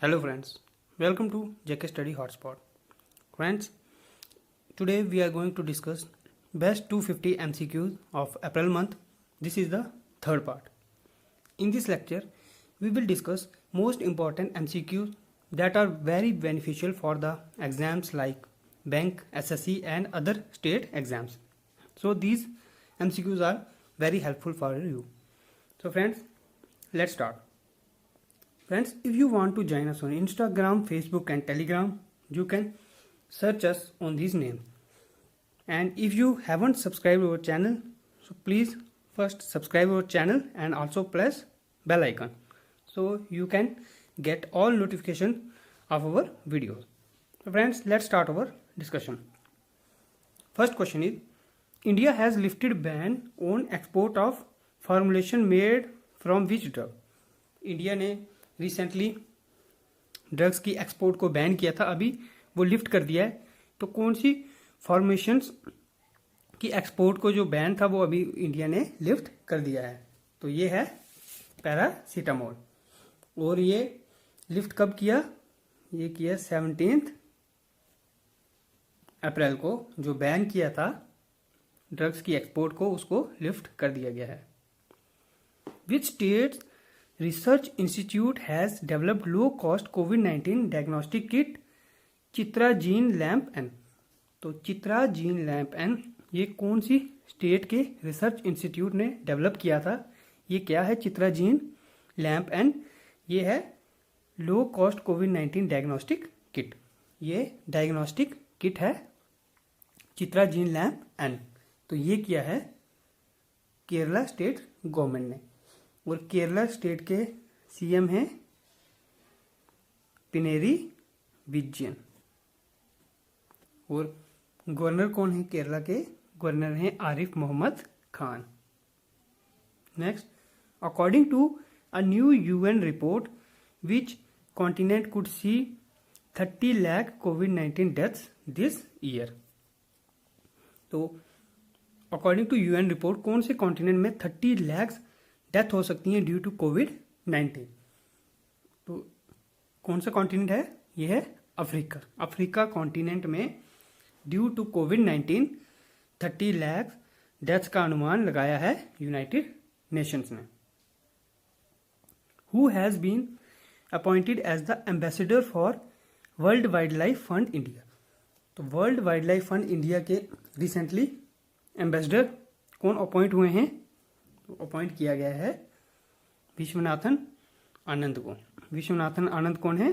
Hello friends, welcome to JK Study Hotspot. Friends, today we are going to discuss best 250 MCQs of April month. This is the third part. In this lecture, we will discuss most important MCQs that are very beneficial for the exams like bank, SSC and other state exams. So these MCQs are very helpful for you. So friends, let's start. Friends, if you want to join us on Instagram, Facebook and Telegram, you can search us on these names. And if you haven't subscribed our channel, so please first subscribe our channel and also press bell icon so you can get all notification of our videos. So friends, let's start our discussion. First question is, India has lifted ban on export of formulation made from which drug? India ने recently drugs की export को ban किया था, अभी वो lift कर दिया है. तो कौन सी फॉर्मेशंस की एक्सपोर्ट को जो बैन था वो अभी इंडिया ने लिफ्ट कर दिया है? तो ये है पैरासीटामोल. और ये लिफ्ट कब किया? ये किया 17 अप्रैल को. जो बैन किया था ड्रग्स की एक्सपोर्ट को, उसको लिफ्ट कर दिया गया है. Which state's Research Institute has developed low-cost COVID-19 diagnostic kit Chitragene lamp N. तो चित्राजीन लैम्प एन ये कौन सी स्टेट के रिसर्च इंस्टीट्यूट ने डेवलप किया था? ये क्या है चित्राजीन लैम्प एन? ये है लो कॉस्ट कोविड-19 डायग्नोस्टिक किट. ये डायग्नोस्टिक किट है चित्राजीन लैम्प एन. तो ये किया है केरला स्टेट गवर्नमेंट ने. और केरला स्टेट के सीएम हैं पिनेरी विजयन. और गवर्नर कौन है केरला के? गवर्नर हैं Arif Mohammad Khan. Next, according to a new UN report which continent could see 30 lakh कोविड-19 डेथ्स दिस ईयर. तो अकॉर्डिंग टू यूएन रिपोर्ट कौन से कॉन्टिनेंट में 30 लाख डेथ हो सकती है ड्यू टू कोविड-19? तो कौन सा कॉन्टिनेंट है? यह है अफ्रीका. अफ्रीका कॉन्टिनेंट में ड्यू टू कोविड-19 30 लाख डेथ्स का अनुमान लगाया है यूनाइटेड नेशंस ने. Who has been appointed as the ambassador for World Wildlife Fund India. तो World Wildlife Fund India के रिसेंटली एम्बेसडर कौन अपॉइंट हुए हैं? तो अपॉइंट किया गया है विश्वनाथन आनंद को. विश्वनाथन आनंद कौन है?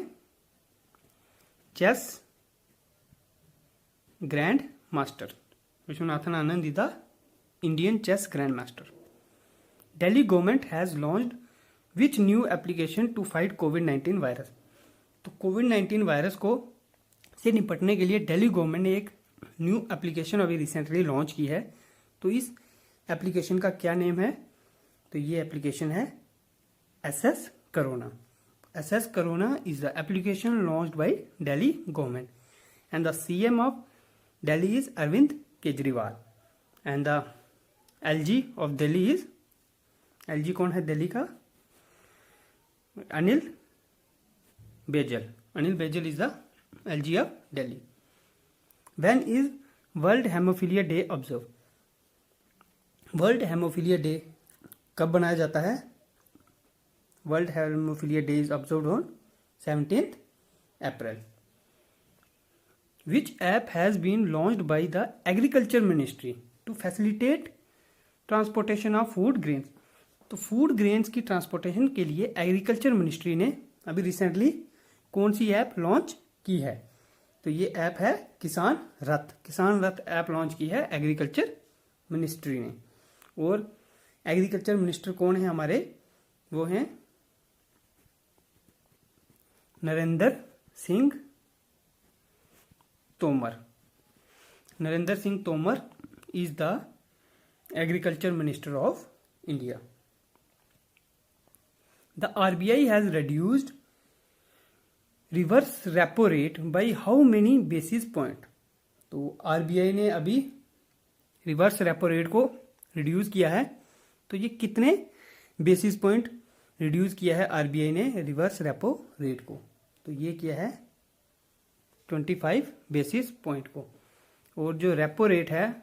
Chess grand master. Viswanathan Anand is the Indian chess grand master. Delhi government has launched which new application to fight कोविड-19 वायरस. तो कोविड-19 वायरस को से निपटने के लिए दिल्ली गवर्नमेंट ने एक न्यू एप्लीकेशन अभी रिसेंटली लॉन्च की है. तो इस एप्लीकेशन का क्या नेम है? तो ये एप्लीकेशन है SS corona. SS corona is the application launched by Delhi government and the CM of Delhi is Arvind Kejriwal and the LG of Delhi is, LG कौन है दिल्ली का? Anil Baijal. Anil Baijal is the LG of Delhi. When is world hemophilia day observe? World hemophilia day कब बनाया जाता है? World hemophilia day is observed on 17 April. Which app has been launched by the agriculture ministry to facilitate transportation of food grains. तो food grains की transportation के लिए agriculture ministry ने अभी रिसेंटली कौन सी ऐप लॉन्च की है? तो ये ऐप है किसान रथ. किसान रथ ऐप लॉन्च की है एग्रीकल्चर मिनिस्ट्री ने. और एग्रीकल्चर मिनिस्टर कौन है हमारे? वो हैं Narendra Singh Tomar. Narendra Singh Tomar is the agriculture minister of India. The RBI has reduced reverse repo rate by how many basis point. तो आरबीआई ने अभी रिवर्स रेपो रेट को रिड्यूस किया है. तो ये कितने बेसिस पॉइंट रिड्यूस किया है आरबीआई ने रिवर्स रेपो रेट को? तो ये किया है 25 बेसिस पॉइंट को। और जो रेपो रेट है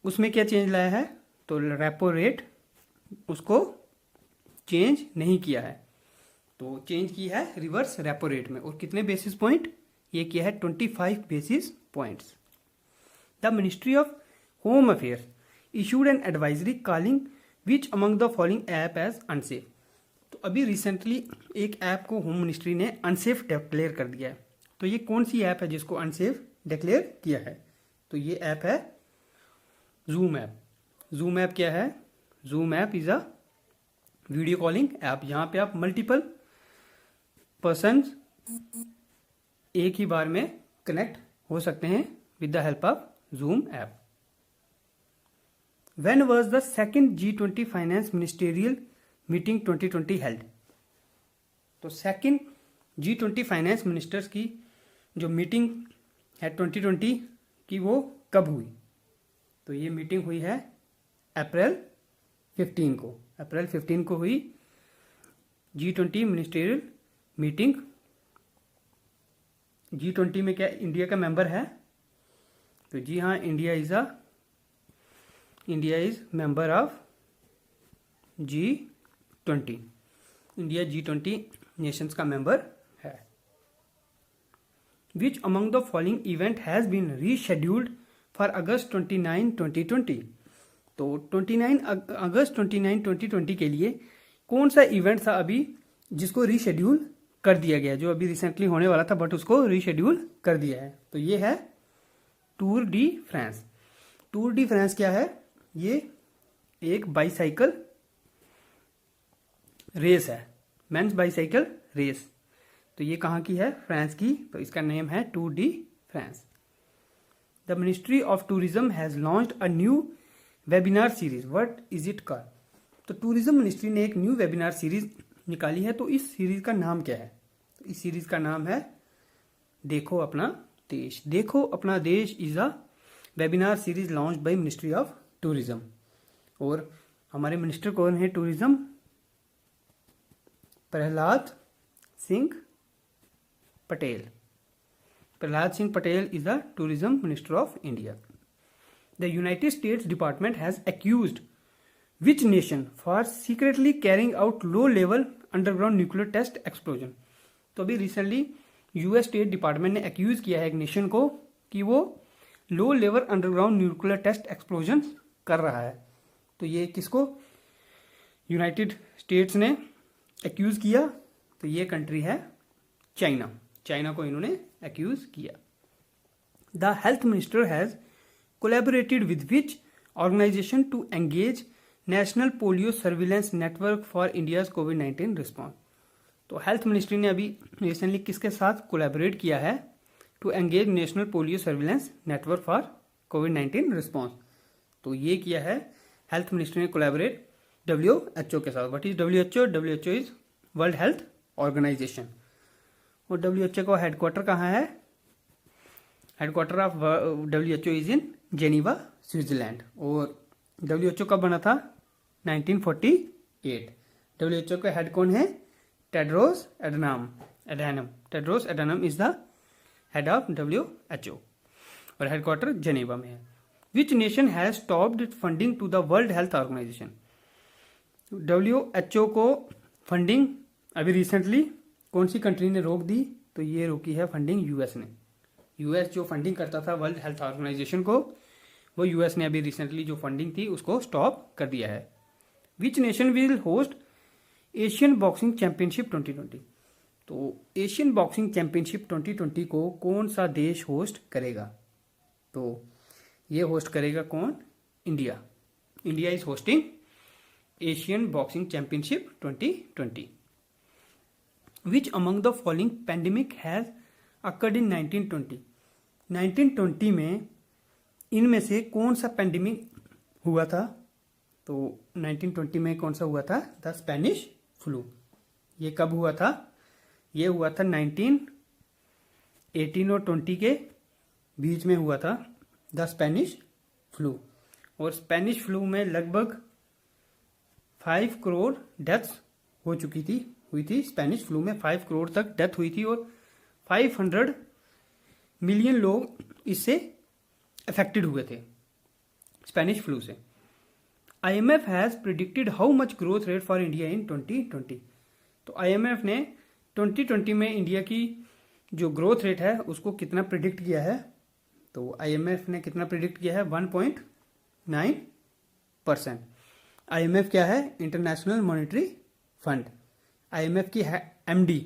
उसमें क्या चेंज लाया है, तो रेपो रेट उसको चेंज नहीं किया है, तो चेंज की है रिवर्स रेपो रेट में। और कितने बेसिस पॉइंट, ये किया है 25 basis points. The ministry of home affairs issued an advisory calling which among the following app as unsafe. तो अभी रिसेंटली एक ऐप को होम मिनिस्ट्री ने अनसेफ डिक्लेयर कर दिया है। तो ये कौन सी ऐप है जिसको अनसेफ डिक्लेयर किया है, तो ये ऐप है जूम ऐप। जूम ऐप क्या है, zoom app is a video calling app. यहाँ पे आप मल्टीपल पर्सन्स एक ही बार में कनेक्ट हो सकते हैं with the help of zoom app. When was the second G20 finance ministerial meeting 2020 held. तो सेकंड G20 फाइनेंस मिनिस्टर्स की जो मीटिंग है 2020 की वो कब हुई, तो ये मीटिंग हुई है अप्रैल 15 को। अप्रैल 15 को हुई G20 मिनिस्टेरियल मीटिंग। G20 में क्या इंडिया का मेंबर है, तो जी हाँ, India is member of G20। India G20 nations का मेंबर है। Which among the following event has been rescheduled for August 29, 2020। तो 29 अगस्त 29, 2020 के लिए कौन सा इवेंट था अभी जिसको रीशेड्यूल कर दिया गया, जो अभी रिसेंटली होने वाला था बट उसको रीशेड्यूल कर दिया है, तो ये है Tour de France. Tour de France क्या है, ये एक बाईसाइकिल रेस है, मेंस बाईसाइकिल रेस। तो ये कहाँ की है, फ्रांस की, तो इसका नेम है Tour de France. The ministry of tourism has launched a new webinar series, what is it called. तो टूरिज्म मिनिस्ट्री ने एक न्यू वेबिनार सीरीज निकाली है, तो इस सीरीज का नाम क्या है, तो इस सीरीज का नाम है देखो अपना देश। Dekho Apna Desh is a webinar series launch by ministry of tourism. और हमारे मिनिस्टर कौन है tourism, Prahlad Singh Patel. Prahlad Singh Patel is the tourism minister of India. The United States department has accused which nation for secretly carrying out low level underground nuclear test explosion. तो अभी recently US state department ने accuse किया है एक nation को कि वो low level underground nuclear test explosion कर रहा है। तो ये किसको, यूनाइटेड स्टेट्स ने एक्यूज किया, तो ये कंट्री है चाइना। चाइना को इन्होंने एक्यूज किया। The health minister has collaborated with which organisation to engage national polio surveillance network for India's कोविड-19 रिस्पॉन्स। तो हेल्थ मिनिस्ट्री ने अभी रिसेंटली किसके साथ कोलैबोरेट किया है, to engage national polio surveillance network for कोविड-19 रिस्पॉन्स। तो ये किया है हेल्थ मिनिस्ट्री ने कोलैबोरेट WHO के साथ। What is WHO? WHO is world health organisation. और WHO का हेडक्वार्टर कहाँ है, headquarter of WHO is in Geneva Switzerland. और WHO कब बना था, 1948। WHO का हेड कौन है, Tedros Adhanom. Tedros Adhanom is the head of WHO और हेडक्वार्टर जेनेवा में है। Which nation has stopped funding to the world health organisation. WHO को फंडिंग अभी रिसेंटली कौन सी कंट्री ने रोक दी, तो ये रोकी है फंडिंग यूएस ने। यूएस जो फंडिंग करता था वर्ल्ड हेल्थ ऑर्गेनाइजेशन को, वो यूएस ने अभी रिसेंटली जो फंडिंग थी उसको स्टॉप कर दिया है। Which nation will host Asian boxing championship 2020। तो एशियन बॉक्सिंग चैंपियनशिप 2020 को कौन सा देश होस्ट करेगा, तो ये होस्ट करेगा कौन, India. India is hosting Asian boxing championship 2020। Which among the following pandemic has occurred in 1920। 1920 में इनमें से कौन सा पैंडेमिक हुआ था, तो 1920 में कौन सा हुआ था, द स्पेनिश फ्लू। ये कब हुआ था, ये हुआ था 1918 और 20 के बीच में हुआ था द स्पेनिश फ्लू। और स्पेनिश फ्लू में लगभग 5 करोड़ डेथ्स हुई थी स्पेनिश फ्लू में। 5 करोड़ तक डेथ हुई थी और 500 मिलियन लोग इससे अफेक्टेड हुए थे स्पेनिश फ्लू से। IMF has predicted how much growth rate for India in 2020। तो IMF ने 2020 में इंडिया की जो ग्रोथ रेट है उसको कितना प्रिडिक्ट किया है? तो IMF ने कितना प्रिडिक्ट किया है? 1.9%। IMF क्या है? International monetary fund. IMF की MD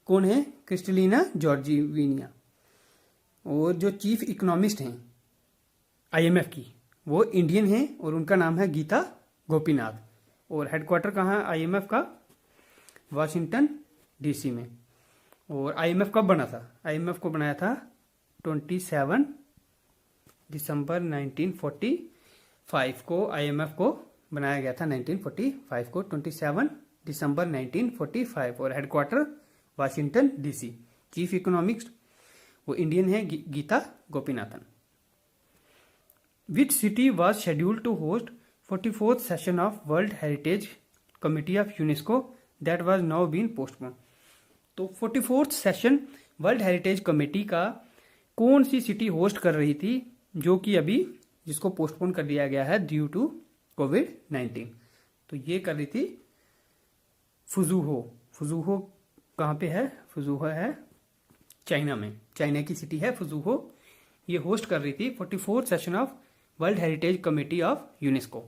कौन है? क्रिस्टलिना जॉर्जिविनिया। और जो चीफ इकोनॉमिस्ट हैं IMF की वो इंडियन हैं और उनका नाम है गीता गोपीनाथ। और हेडक्वार्टर कहाँ है IMF का? वाशिंगटन DC में। और IMF कब बना था? IMF को बनाया था 27 दिसंबर 1945 को। IMF को बनाया गया था 1945 को, 27 दिसंबर 1945। और headquarter Washington DC। Chief economist वो इंडियन है Gita Gopinathan. Which city was scheduled to host 44th session of World Heritage Committee of UNESCO that was now been postponed? तो 44th session world heritage committee का कौन सी सिटी होस्ट कर रही थी जो कि अभी जिसको पोस्टपोन कर दिया गया है ड्यू टू कोविड-19? तो ये कर रही थी फुजूहो। फुजूहो कहाँ पे है? फुजूहो है चाइना में। चाइना की सिटी है फुजूहो। ये होस्ट कर रही थी 44th session of world heritage committee of UNESCO.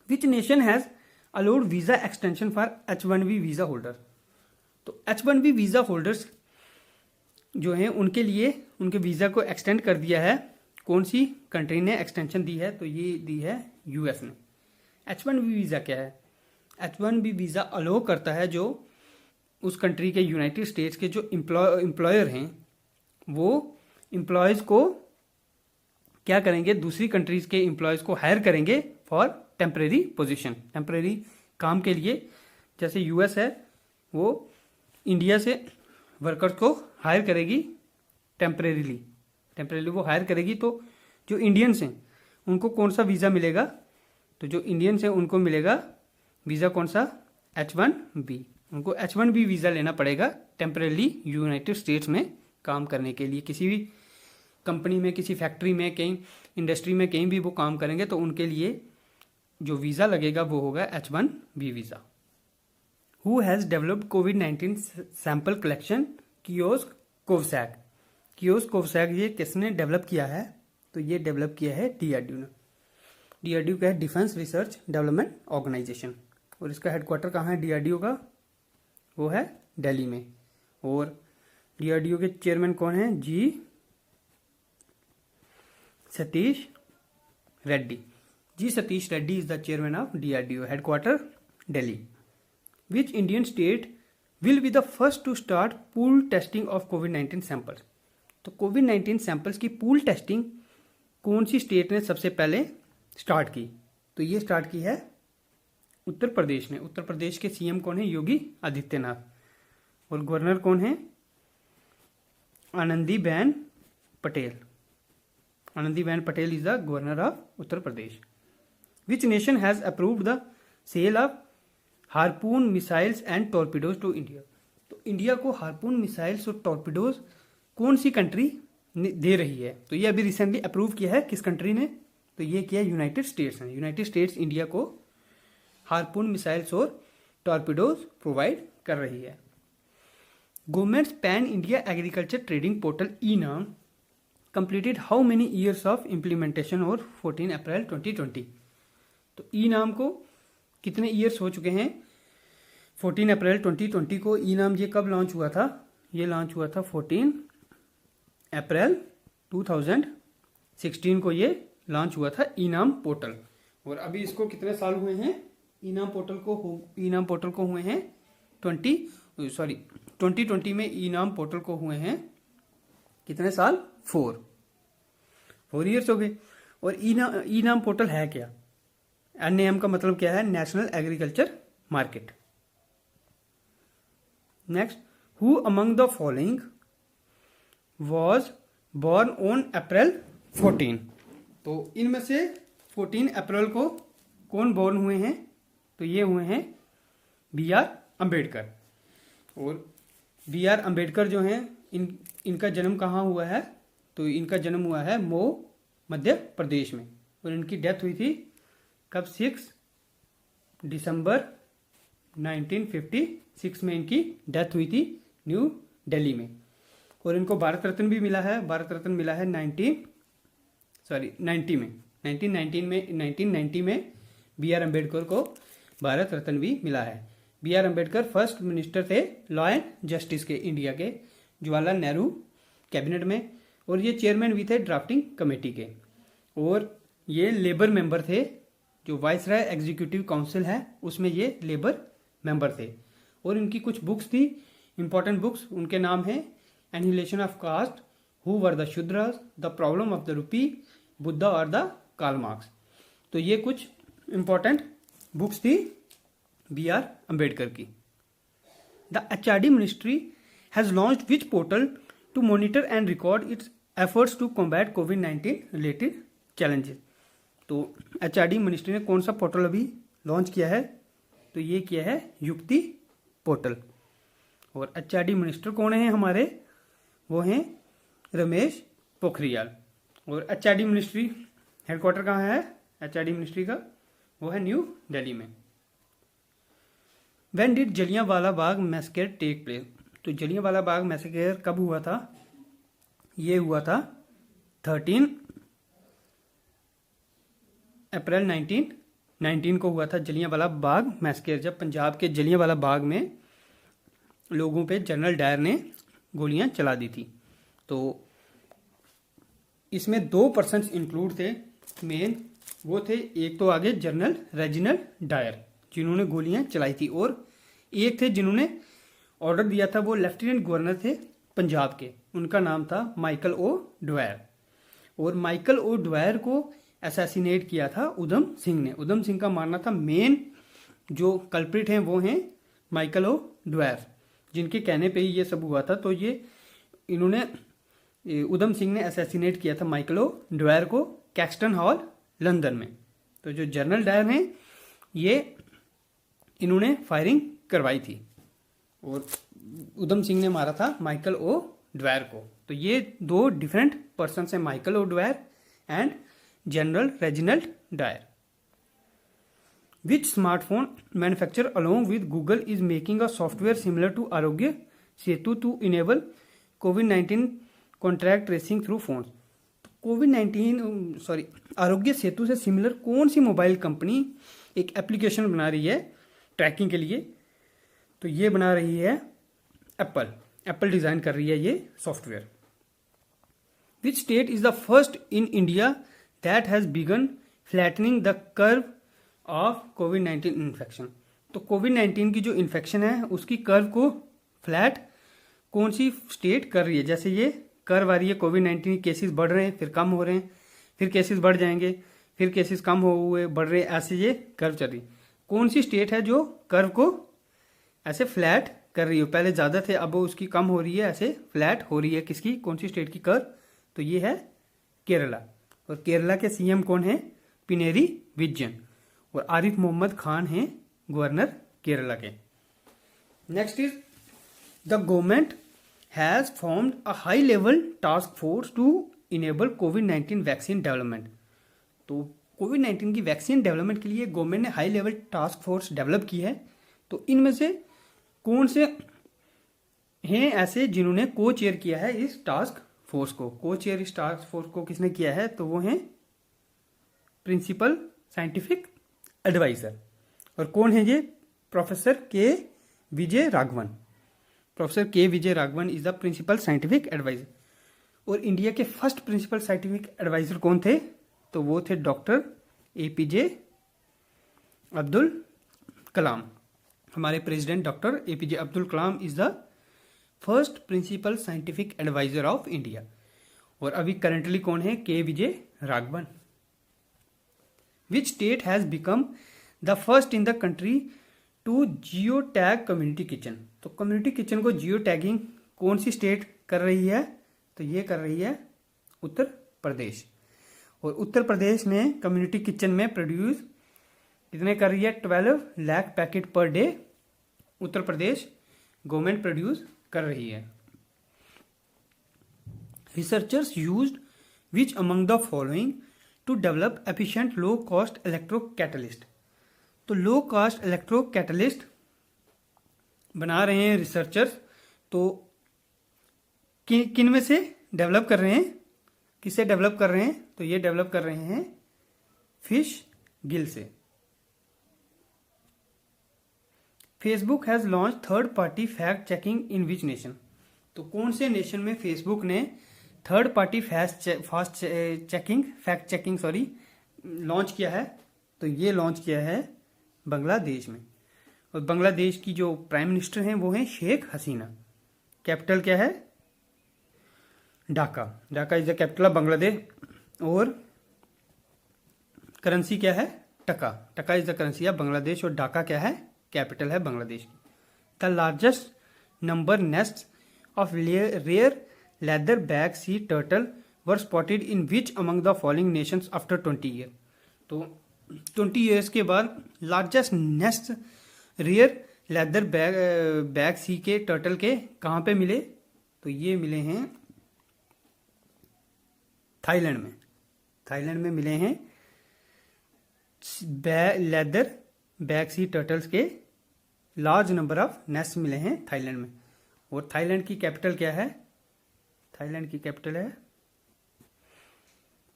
Which nation has allowed visa extension for H1B visa holder? तो H1B वीजा होल्डर्स जो हैं उनके लिए उनके वीजा को एक्सटेंड कर दिया है। कौन सी कंट्री ने एक्सटेंशन दी है? तो ये दी है US ने। H1B वीजा क्या है? H1B वीजा अलाउ करता है जो उस कंट्री के यूनाइटेड स्टेट्स के जो एम्प्लॉयर हैं वो एम्प्लॉयज को क्या करेंगे? दूसरी कंट्रीज के एम्प्लॉयज को हायर करेंगे फॉर टेम्परेरी पोजीशन, टेम्परेरी काम के लिए। जैसे US है वो इंडिया से वर्कर्स को हायर करेगी टेम्परेरी वो हायर करेगी। तो जो इंडियंस हैं उनको कौन सा वीज़ा मिलेगा? तो जो इंडियंस हैं उनको मिलेगा वीज़ा कौन सा? H1B। उनको H1B वीज़ा लेना पड़ेगा टेम्परेरी यूनाइटेड स्टेट्स में काम करने के लिए। किसी भी कंपनी में, किसी फैक्ट्री में, कहीं इंडस्ट्री में, कहीं भी वो काम करेंगे तो उनके लिए जो वीज़ा लगेगा वो होगा H1B visa. Who has developed कोविड-19 sample collection kiosk CovSack? Kiosk CovSack ये किसने डेवलप किया है? तो ये डेवलप किया है DRDO ने। DRDO का है डिफेंस रिसर्च डेवलपमेंट ऑर्गेनाइजेशन। और इसका हेडक्वार्टर कहाँ है DRDO का? वो है दिल्ली में। और DRDO के चेयरमैन कौन है? G Satish Reddy. G Satish Reddy is the chairman of DRDO, headquarter Delhi. Which Indian state will be the first to start pool testing of COVID-19 samples? तो COVID-19 सैंपल्स की पूल टेस्टिंग कौन सी state ने सबसे पहले start की? तो ये स्टार्ट की है उत्तर प्रदेश ने। उत्तर प्रदेश के CM कौन है? योगी आदित्यनाथ। और गवर्नर कौन है? Anandiben Patel. Anandiben Patel is the governor of Uttar Pradesh. Which nation has approved the sale of harpoon missiles and torpedoes to India? तो इंडिया को हार्पून मिसाइल्स और टॉर्पीडोज कौन सी कंट्री दे रही है? तो ये अभी रिसेंटली अप्रूव किया है किस कंट्री ने? तो ये किया यूनाइटेड स्टेट्स ने। यूनाइटेड स्टेट्स इंडिया को हार्पून मिसाइल्स और टॉर्पीडोज प्रोवाइड कर रही है। Governments pan India agriculture trading portal e-NAM completed how many years of implementation और 14 अप्रैल 2020? तो ई-नाम को कितने ईयर्स हो चुके हैं? 14 अप्रैल 2020 को ई-नाम ये कब लॉन्च हुआ था? ये लॉन्च हुआ था 14 अप्रैल 2016 को ये लॉन्च हुआ था ई-नाम पोर्टल। और अभी इसको कितने साल हुए हैं? ई-नाम पोर्टल को हुए हैं 2020 में ई-नाम पोर्टल को हुए हैं कितने साल? 4 ईयर्स हो गए। और ई-नाम पोर्टल है क्या? NAM का मतलब क्या है? National agriculture market. Next, who among the following was born on April 14? तो इनमें से 14 अप्रैल को कौन बॉर्न हुए हैं? तो ये हुए हैं बी आर अम्बेडकर। और बी आर अम्बेडकर जो हैं इनका जन्म कहाँ हुआ है? तो इनका जन्म हुआ है मऊ, मध्य प्रदेश में। और इनकी डेथ हुई थी कब? 6 दिसंबर 1956 में इनकी डेथ हुई थी न्यू दिल्ली में। और इनको भारत रत्न भी मिला है। भारत रत्न मिला है 1990 में बी आर अम्बेडकर को भारत रत्न भी मिला है। B R Ambedkar first minister थे लॉ एंड जस्टिस के इंडिया के, जवाहरलाल नेहरू कैबिनेट में। और ये चेयरमैन भी थे ड्राफ्टिंग कमेटी के। और ये लेबर मेंबर थे, जो वाइसराय एग्जीक्यूटिव काउंसिल है उसमें ये लेबर मेंबर थे। और इनकी कुछ बुक्स थी, इंपॉर्टेंट बुक्स, उनके नाम हैं annihilation of caste, who were the Shudras, the problem of the rupee, Buddha और द कार्ल मार्क्स। तो ये कुछ इंपॉर्टेंट बुक्स थी बी आर अम्बेडकर की। The HRD ministry has launched which portal to monitor and record its efforts to combat कोविड-19 related challenges. तो HRD ministry ने कौन सा पोर्टल अभी लॉन्च किया है? तो ये किया है युक्ति पोर्टल। और एचआरडी मिनिस्टर कौन है हमारे? वो हैं रमेश पोखरियाल। और एचआरडी मिनिस्ट्री हेडक्वार्टर कहाँ है एचआरडी मिनिस्ट्री का? वो है न्यू दिल्ली में। When did Jallianwala Bagh massacre take place? तो जलियांवाला बाग मैसेकर कब हुआ था? ये हुआ था 13 अप्रैल 1919 को हुआ था जलियांवाला बाग मैसेकर, जब पंजाब के जलियांवाला बाग में लोगों पे जनरल डायर ने गोलियां चला दी थी। तो इसमें 2 पर्सन्स इंक्लूड थे मेन। वो थे एक तो आगे जनरल रेजिनाल्ड डायर जिन्होंने गोलियां चलाई थी, और एक थे जिन्होंने ऑर्डर दिया था, वो लेफ्टिनेंट गवर्नर थे पंजाब के, उनका नाम था माइकल ओ ड्वायर। और माइकल ओ ड्वायर को असैसिनेट किया था उधम सिंह ने। उधम सिंह का मानना था मेन जो कल्प्रिट हैं वो हैं माइकल ओ ड्वायर, जिनके कहने पे ही ये सब हुआ था। तो ये इन्होंने उधम सिंह ने असैसिनेट किया था माइकल ओ ड्वायर को कैक्सटन हॉल लंदन में। तो जो जनरल डायर हैं ये इन्होंने फायरिंग करवाई थी और उधम सिंह ने मारा था माइकल ओ ड्वायर को। तो ये 2 डिफरेंट पर्सन हैं, Michael O Dwyer and general Reginald Dyer. Which smartphone manufacturer along with Google is making a software similar to Arogya Setu to enable COVID-19 contact tracing through phones? Aarogya Setu से similar कौन सी mobile company एक application बना रही है trekking के लिए? तो ये बना रही है एप्पल डिजाइन कर रही है ये software. Which state is the first in India that has begun flattening the curve of covid infection? तो कोविड-19 की जो इन्फेक्शन है उसकी कर्व को फ्लैट कौन सी स्टेट कर रही है? जैसे ये कर्व आ रही है, कोविड-19 केसेस बढ़ रहे हैं, फिर कम हो रहे हैं, फिर केसेस बढ़ जाएंगे, फिर केसेस कम हो हुए बढ़ रहे हैं, ऐसे ये कर्व चल रही। कौन सी स्टेट है जो कर्व को ऐसे फ्लैट कर रही है? पहले ज़्यादा थे, अब उसकी कम हो रही है, ऐसे फ्लैट हो रही है। किसकी, कौन सी स्टेट की कर्व? तो ये है केरला। और केरला के सीएम कौन है? पिनेरी विजयन। और आरिफ मोहम्मद खान हैं गवर्नर केरला के। Next is the government has formed a high level task force to enable कोविड-19 वैक्सीन डेवलपमेंट। तो कोविड-19 की वैक्सीन डेवलपमेंट के लिए गवर्नमेंट ने high level task force develop की है। तो इनमें से कौन से हैं ऐसे जिन्होंने को चेयर किया है इस टास्क फोर्स को? को चेयर इस टास्क फोर्स को किसने किया है? तो वो हैं प्रिंसिपल साइंटिफिक एडवाइजर। और कौन है ये? Professor K Vijay Raghavan. Professor K Vijay Raghavan is the principal scientific adviser. और इंडिया के फर्स्ट प्रिंसिपल साइंटिफिक एडवाइजर कौन थे? तो वो थे डॉक्टर एपीजे अब्दुल कलाम। हमारे president doctor APJ Abdul Kalam is the first principal scientific adviser of India. और अभी करंटली कौन है? K Vijay Raghavan. Which state has become the first in the country to geotag community kitchen? तो कम्युनिटी किचन को जियो टैगिंग कौन सी state कर रही है? तो ये कर रही है उत्तर प्रदेश। और उत्तर प्रदेश ने कम्युनिटी किचन में प्रोड्यूस कितने कर रही है? 12 lakh packet per day Uttar Pradesh government produce कर रही है। Researchers used which among the following to develop efficient low cost electro catalyst. तो लो कॉस्ट इलेक्ट्रो कैटलिस्ट बना रहे हैं रिसर्चर्स, तो किन में से डेवलप कर रहे हैं, किससे डेवलप कर रहे हैं, तो ये डेवलप कर रहे हैं फिश गिल से। Facebook has launch third party fact checking in which nation. तो कौन से नेशन में फेसबुक ने third party fact checking launch किया है, तो ये लॉन्च किया है बांग्लादेश में। और बांग्लादेश की जो प्राइम मिनिस्टर हैं वो हैं शेख हसीना। कैपिटल क्या है, Dhaka. Dhaka is the capital of Bangladesh. और करेंसी क्या है, taka. Taka is the currency of Bangladesh और ढाका क्या है, कैपिटल है बांग्लादेश की। The largest number nest of rare leatherback sea turtle were spotted in which among the following nations after 20 year. तो 20 ईयर्स के बाद largest nest rare leatherback sea के turtle के कहाँ पे मिले, तो ये मिले हैं थाईलैंड में। थाईलैंड में मिले हैं लेदर बैक सी टर्टल्स के लार्ज नंबर ऑफ नेस्ट मिले हैं थाईलैंड में। और थाईलैंड की कैपिटल क्या है, थाईलैंड की कैपिटल है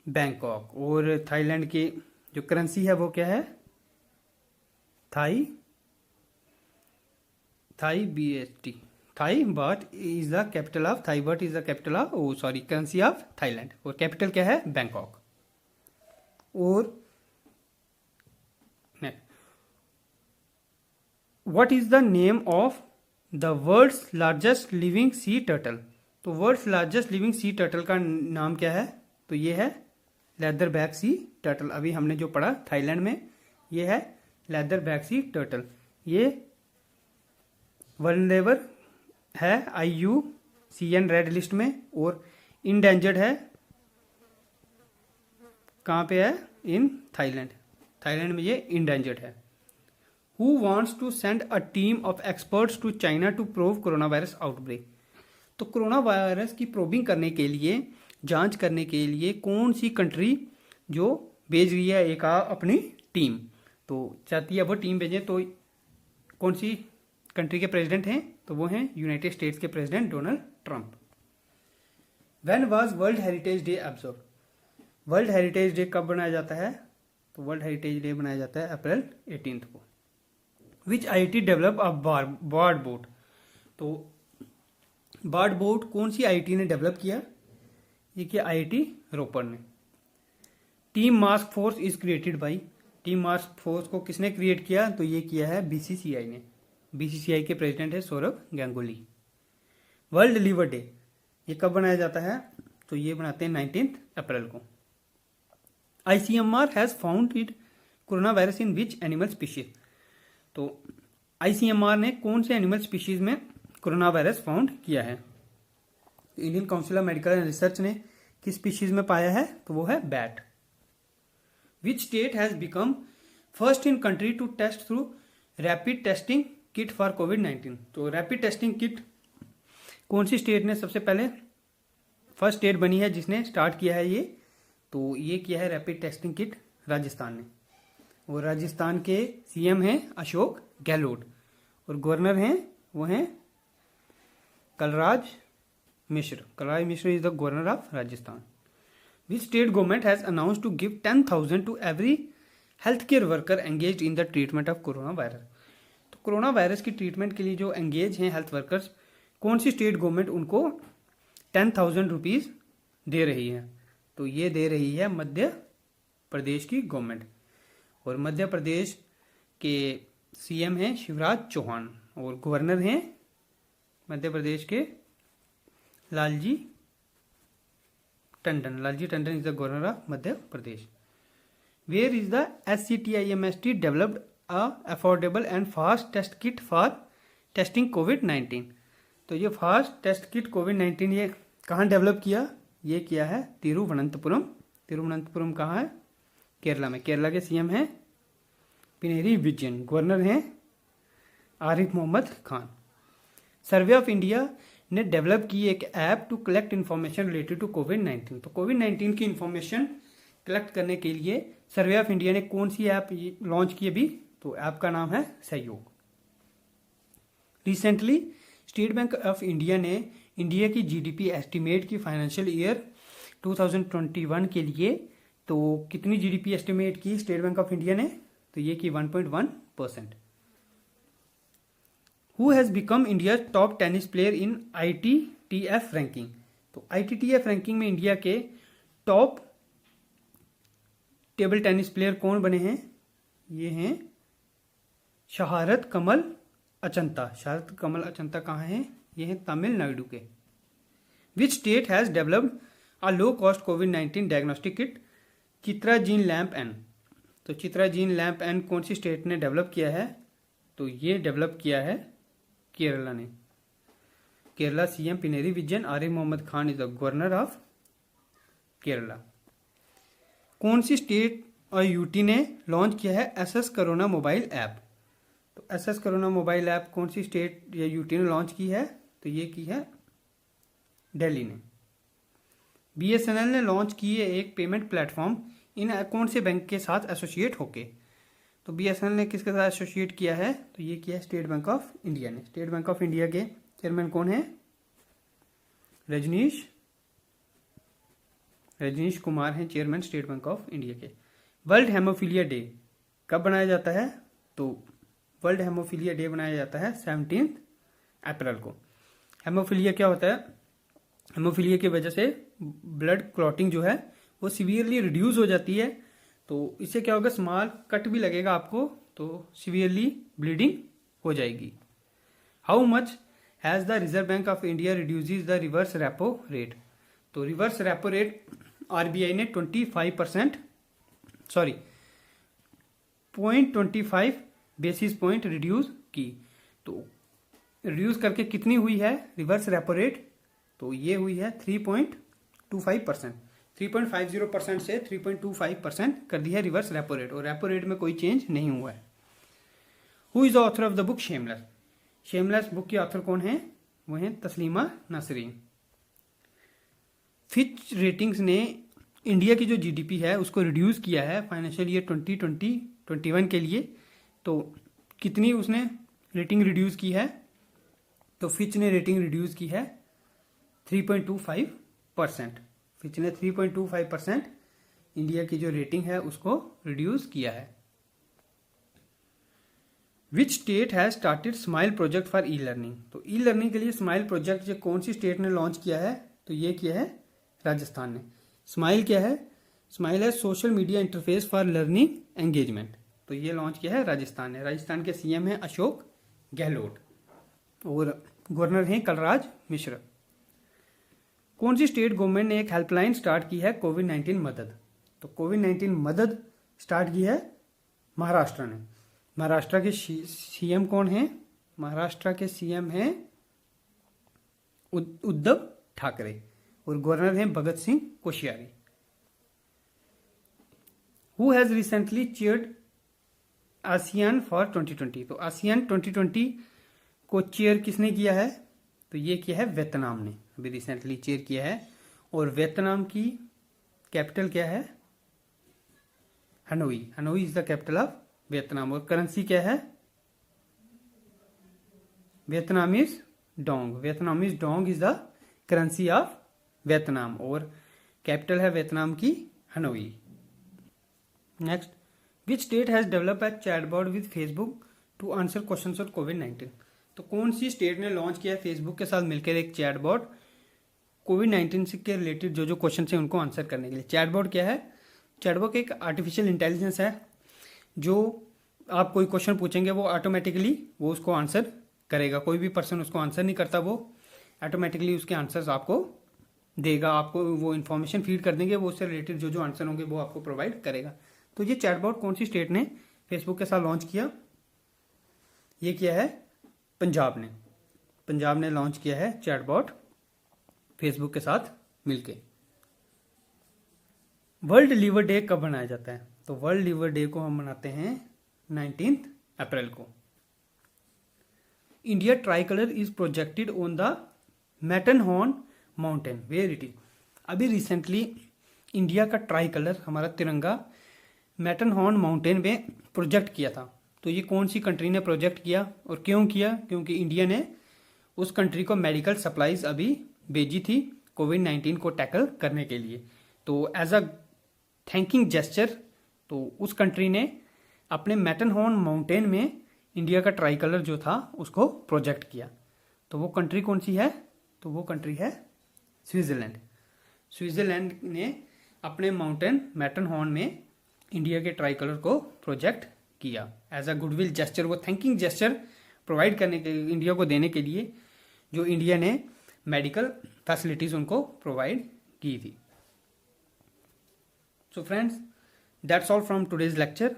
बैंकॉक। और थाईलैंड की जो करेंसी है वो क्या है, Thai BST। Thai baht is the capital of, Thai baht is the capital of, currency of Thailand. और कैपिटल क्या है, बैंकॉक। और what is the name of the world's largest living sea turtle. तो world's largest living sea turtle का नाम क्या है, तो ये है लेदर बैक सी टर्टल। अभी हमने जो पढ़ा थाईलैंड में, ये है लेदर बैक सी टर्टल। ये वल्नरेबल है IUCN रेड लिस्ट में, और इंडेंजर्ड है कहाँ पे है, इन थाईलैंड। थाईलैंड में ये इंडेंजर्ड है। Who wants to send a team of experts to China to probe coronavirus outbreak? तो कोरोना वायरस की प्रोबिंग करने के लिए, जांच करने के लिए कौन सी कंट्री जो भेज रही है एक अपनी टीम, तो चाहती है वो टीम भेजें। तो कौन सी कंट्री के प्रेसिडेंट हैं, तो वो हैं यूनाइटेड स्टेट्स के president Donald Trump. When was world heritage day observe. World heritage day कब बनाया जाता है, तो वर्ल्ड हेरिटेज डे बनाया जाता है अप्रैल 18 को। Which IIT develop a bard bot. तो बार्ड बोट कौन सी IIT ने डेवलप किया, ये किया IIT रोपड़ ने। Team mask force is created by. Team mask force को किसने क्रिएट किया, तो ये किया है BCCI ने। BCCI के प्रेसिडेंट है Saurabh Ganguly. World liver day ये कब बनाया जाता है, तो ये बनाते हैं 19 अप्रैल को। ICMR has found corona virus in which animal species. तो ICMR ने कौन से एनिमल स्पीशीज में कोरोना वायरस फाउंड किया है। Indian Council of Medical and Research ने किस स्पीशीज में पाया है, तो वो है bat. Which state has become first in country to test through rapid testing kit for कोविड-19। तो रैपिड टेस्टिंग किट कौन सी स्टेट ने सबसे पहले फर्स्ट स्टेट बनी है जिसने स्टार्ट किया है ये, तो ये किया है रैपिड टेस्टिंग किट राजस्थान ने। और राजस्थान के CM हैं अशोक गहलोत, और गवर्नर हैं वो हैं Kalraj Mishra. Kalraj Mishra is the governor of Rajasthan. Which state government has announce to give 10,000 to every health care worker engage in the treatment of corona virus. तो कोरोना वायरस की ट्रीटमेंट के लिए जो एंगेज हैं हेल्थ वर्कर्स, कौन सी स्टेट गवर्नमेंट उनको 10,000 rupees दे रही है, तो ये दे रही है मध्य प्रदेश की गवर्नमेंट। और मध्य प्रदेश के CM हैं शिवराज चौहान, और गवर्नर हैं मध्य प्रदेश के Lalji Tandon. Lalji Tandon is the governor of Madhya Pradesh. Where is the SCTIMST developed a affordable and fast test kit for testing कोविड-19। तो ये फास्ट टेस्ट किट कोविड-19 ये कहाँ डेवलप किया, ये किया है तिरुवनंतपुरम। तिरुवनंतपुरम कहाँ है, केरला में। केरला के CM हैं पिनेरी विजयन, गवर्नर हैं Arif Mohammad Khan. Survey of India ने डेवलप की एक app to collect information related to कोविड-19। तो कोविड-19 की इन्फॉर्मेशन कलेक्ट करने के लिए सर्वे ऑफ इंडिया ने कौन सी ऐप लॉन्च की अभी? तो ऐप का नाम है सहयोग। Recently state bank of India ने इंडिया की जीडीपी एस्टिमेट की फाइनेंशियल ईयर 2021 के लिए, तो कितनी जीडीपी एस्टिमेट की स्टेट बैंक ऑफ इंडिया ने? तो ये की 1.1%। Who has become India top tennis player in ITTF ranking? तो ITTF रैंकिंग में इंडिया के टॉप टेबल टेनिस प्लेयर कौन बने हैं? ये हैं शहारत कमल अचंता। शहारत कमल अचंता कहाँ हैं? ये हैं तमिलनाडु के। Which state has developed a low cost कोविड-19 diagnostic kit? Chitragene lamp N. तो चित्राजीन लैम्प एन कौन सी स्टेट ने डेवलप किया है? तो ये डेवलप किया है केरला ने। Kerala CM Pinarayi Vijayan. Arif Mohammad Khan is the governor of Kerala. कौन सी स्टेट और यूटी ने लॉन्च किया है SS कोरोना मोबाइल ऐप? तो SS कोरोना मोबाइल ऐप कौन सी स्टेट या यूटी ने लॉन्च की है? तो ये की है दिल्ली ने। BSNL ने लॉन्च की है एक पेमेंट प्लेटफॉर्म इन अकाउंट से बैंक के साथ एसोसिएट होके। तो BSNL ने किसके साथ एसोसिएट किया है? तो ये किया है स्टेट बैंक ऑफ इंडिया ने। स्टेट बैंक ऑफ इंडिया के चेयरमैन कौन है? रजनीश कुमार हैं chairman state bank of India के। वर्ल्ड हेमोफीलिया डे कब बनाया जाता है? तो वर्ल्ड हेमोफीलिया डे बनाया जाता है 17 अप्रैल को। हेमोफीलिया क्या होता है? हेमोफीलिया की वजह से ब्लड क्लॉटिंग जो है वो सीवियरली रिड्यूस हो जाती है। तो इससे क्या होगा? स्मॉल कट भी लगेगा आपको, तो सीवियरली ब्लीडिंग हो जाएगी। How much has the reserve bank of India reduces the reverse repo rate? तो रिवर्स रेपो रेट RBI ने 0.25 बेसिस पॉइंट रिड्यूस की। तो रिड्यूस करके कितनी हुई है रिवर्स रेपो रेट? तो ये हुई है 3.25%। 3.50% से 3.25% कर दिया है रिवर्स रेपो रेट, और रेपो रेट में कोई चेंज नहीं हुआ है। Who is the author of the book shameless? Shameless book के ऑथर कौन है? वो हैं तस्लीमा नसरीन। फिच रेटिंग्स ने इंडिया की जो जीडीपी है उसको रिड्यूस किया है फाइनेंशियल ईयर 2020-21 के लिए। तो कितनी उसने रेटिंग रिड्यूस की है? तो फिच ने रेटिंग रिड्यूस की है 3.25%। फिच ने 3.25% इंडिया की जो रेटिंग है उसको रिड्यूस किया है। विच state has started smile project for e learning? तो ई लर्निंग के लिए स्माइल प्रोजेक्ट जो कौन सी स्टेट ने लॉन्च किया है? तो ये किया है राजस्थान ने। स्माइल क्या है? स्माइल है social media interface for learning engagement. तो ये लॉन्च किया है राजस्थान ने। राजस्थान के CM है अशोक गहलोत और गवर्नर हैं कलराज मिश्र। कौन सी स्टेट गवर्नमेंट ने एक हेल्पलाइन स्टार्ट की है कोविड-19 मदद? तो कोविड-19 मदद स्टार्ट की है महाराष्ट्र ने। महाराष्ट्र के CM कौन है? महाराष्ट्र के CM हैं उद्धव ठाकरे और गवर्नर हैं Bhagat Singh Koshyari. Who has recently chaired ASEAN for 2020? तो आसियान 2020 को चेयर किसने किया है? तो ये किया है वियतनाम ने, अभी रिसेंटली चेयर किया है। और वियतनाम की कैपिटल क्या है? Hanoi. Hanoi is the capital of Vietnam. और करेंसी क्या है? Vietnamese dong. Vietnamese dong is the currency of Vietnam और कैपिटल है वियतनाम की Hanoi. Next, which state has develop a chatbot with Facebook to answer questions on कोविड-19? तो कौन सी स्टेट ने लॉन्च किया है फेसबुक के साथ मिलकर एक चैटबॉट कोविड-19 से के रिलेटेड जो क्वेश्चन है उनको आंसर करने के लिए? चैटबॉट क्या है? चैटबॉट एक आर्टिफिशियल इंटेलिजेंस है जो आप कोई क्वेश्चन पूछेंगे वो ऑटोमेटिकली वो उसको आंसर करेगा। कोई भी पर्सन उसको आंसर नहीं करता, वो ऑटोमेटिकली उसके आंसर्स आपको देगा। आपको वो इन्फॉर्मेशन फीड कर देंगे, वो उससे रिलेटेड जो जो आंसर होंगे वो आपको प्रोवाइड करेगा। तो ये चैटबॉट कौन सी स्टेट ने फेसबुक के साथ लॉन्च किया? ये किया है पंजाब ने। पंजाब ने लॉन्च किया है चैटबॉट फेसबुक के साथ मिलके। वर्ल्ड लिवर डे कब मनाया जाता है? तो वर्ल्ड लिवर डे को हम मनाते हैं 19 अप्रैल को। India tricolor is projected on the Matterhorn mountain where it is. अभी रिसेंटली इंडिया का ट्राई कलर हमारा तिरंगा मैटरहॉर्न माउंटेन में प्रोजेक्ट किया था। तो ये कौन सी कंट्री ने प्रोजेक्ट किया और क्यों किया? क्योंकि इंडिया ने उस कंट्री को मेडिकल सप्लाईज अभी भेजी थी कोविड-19 को टैकल करने के लिए। तो एज अ थैंकिंग जेस्चर तो उस कंट्री ने अपने मैटरहॉर्न माउंटेन में इंडिया का ट्राई कलर जो था उसको प्रोजेक्ट किया। तो वो कंट्री कौन सी है? तो वो कंट्री है स्विट्जरलैंड। स्विट्जरलैंड ने अपने माउंटेन मैटरहॉर्न में इंडिया के ट्राई कलर को प्रोजेक्ट किया एज अ गुडविल जेस्चर, वो थैंकिंग जेस्चर प्रोवाइड करने के इंडिया को देने के लिए जो इंडिया ने मेडिकल फैसिलिटीज उनको प्रोवाइड की थी। So friends, that's all from today's lecture.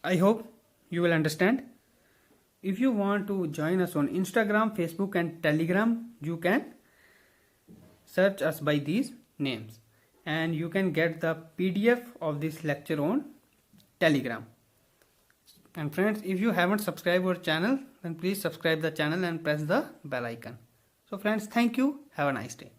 I hope you will understand. If you want to join us on Instagram, Facebook and Telegram, you can search us by these names and you can get the PDF of this lecture on Telegram. And friends, if you haven't subscribed our channel, then please subscribe the channel and press the bell icon. So friends, thank you. Have a nice day.